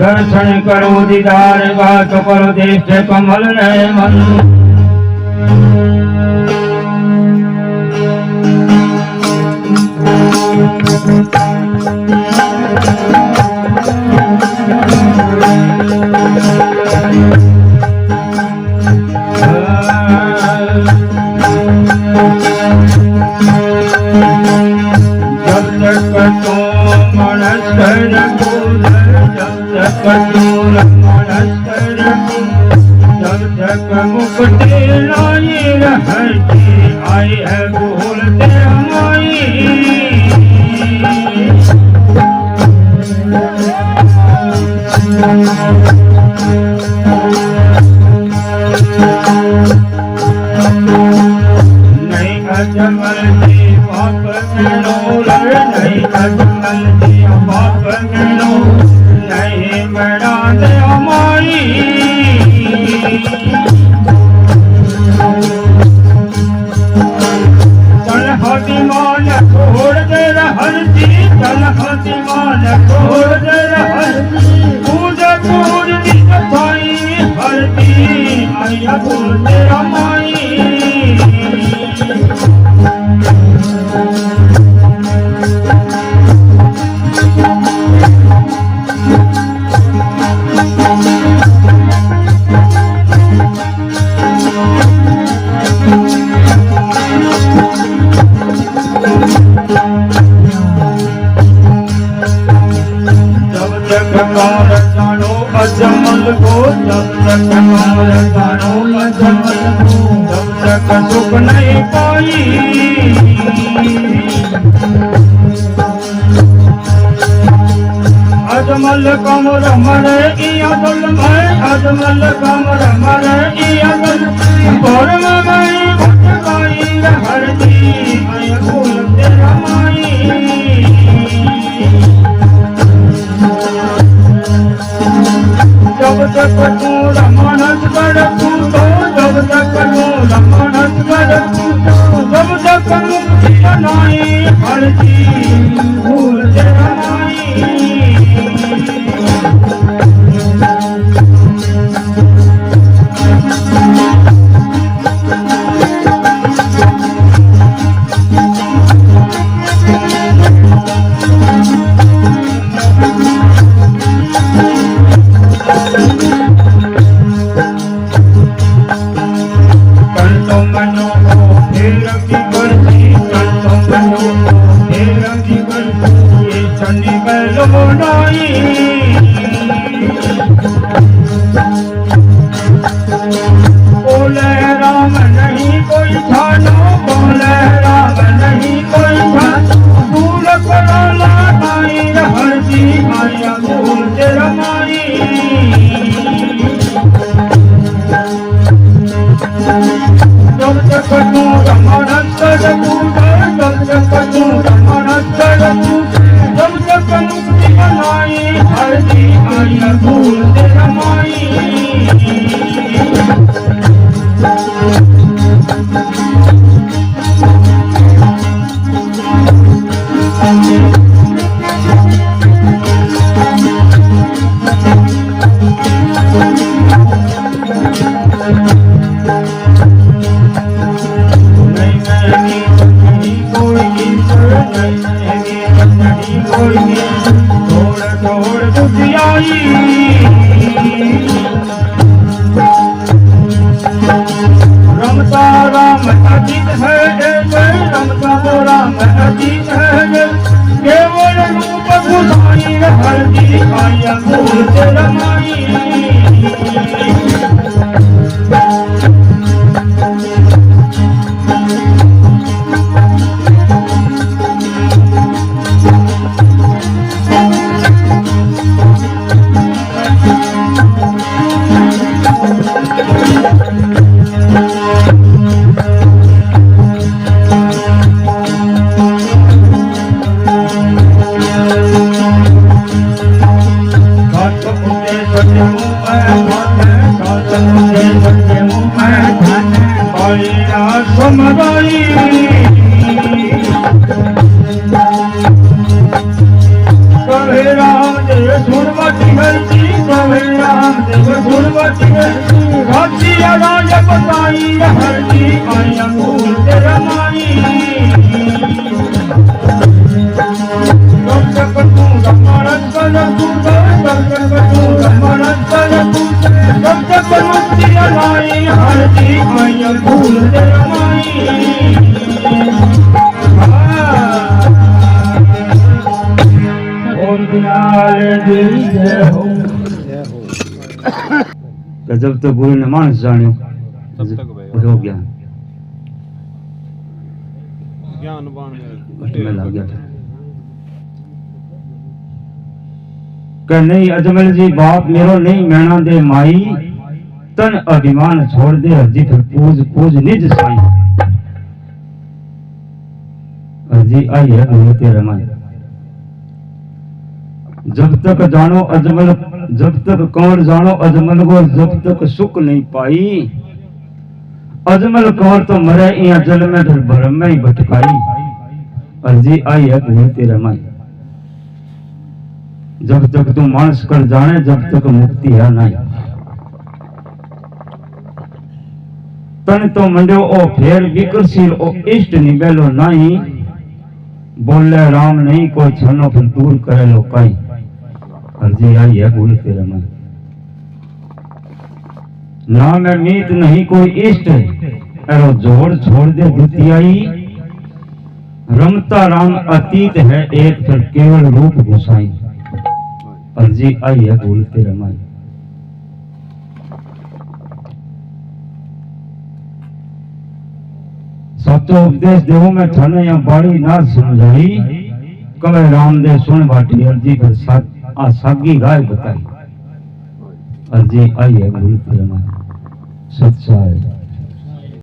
दर्शन करो दीदार बात करो देश कमल नयन मुकुटे लाई रहती आई है बोलते हमारी नहीं अजमल जी बाप गिनो नहीं अजमल जी बाप गिनो नहीं बड़ा दे हमारी मान छोड़ दे हरती चल हती मान छोड़ दे हरती पूजा पूज दी कथाई हरती आया बोलते रमाई अजमल को जब तक जानो अजमल को जब तक सुख नहीं पाई अजमल कमर मरे अजल में अजमल कमर मरे अजल भरम गई भटकाई हरती आय फूल तेरा माई जब तक तू रमणत कर तू तो जब तक तू रमणत कर तू तो जब तक मुक्ति बनाई हरती भूल तेरा माई बोले राम नहीं कोई ठानो बोले राम नहीं कोई ठानो भूल करो लाटाई हरती आया भूल तेरा माई जब तक तू रमणत कर तू जब तक तू रमणत कर तू जब तक मुक्ति बनाई हरती आया भूल तेरा माई छोड़ दुखियाई रमता राम अजीत है रमता राम अजीत है केवल रूप गुसाई हरती आया भूल तेरा माई रामदेव गुणवती राजी राज बताई हर जी आई अंगूर तेरा माई जब तक तू रमणत कर तू जब तक तू रमणत कर तू जब तक मुक्ति लाई हर जी आई अंगूर तेरा माई जब तक गुरु ने मानस जानियो हो गया ज्ञान बाण में लग गया कह नहीं अजमल जी बाप मेरो नहीं मैना दे माई तन अभिमान छोड़ दे हरजी फिर पूज पूज निज साई हरजी आई है गुरु तेरे माई जब तक जानो अजमल जब तक कंवर जानो अजमल को जब तक सुख नहीं पाई अजमल कंवर तो मरे यहाँ जल में फिर भरम में ही भटकाई अर्जी आई है गुरु तेरे माई जब तक तू मानस कर जाने जब तक मुक्ति है नहीं तन तो मंडो ओ फेर विकरशील ओ इष्ट निबेलो नहीं बोले राम नहीं कोई छनो फिर दूर करे लो कई अर्जी आई है गुरु तेरे मन ना मैं मीत नहीं कोई इष्ट एरो जोड़ छोड़ दे द्वितीयाई रमता राम अतीत है एक फिर केवल रूप घुसाई अर्जी आई है गुरु तेरे मन सचो उपदेश देव में थाने या बाड़ी ना समझाई कवे रामदेव सुन बाटी अर्जी फिर साथ आ सागी गाय बताई अर्जी आई है गुरु तेरे मन सच्चाई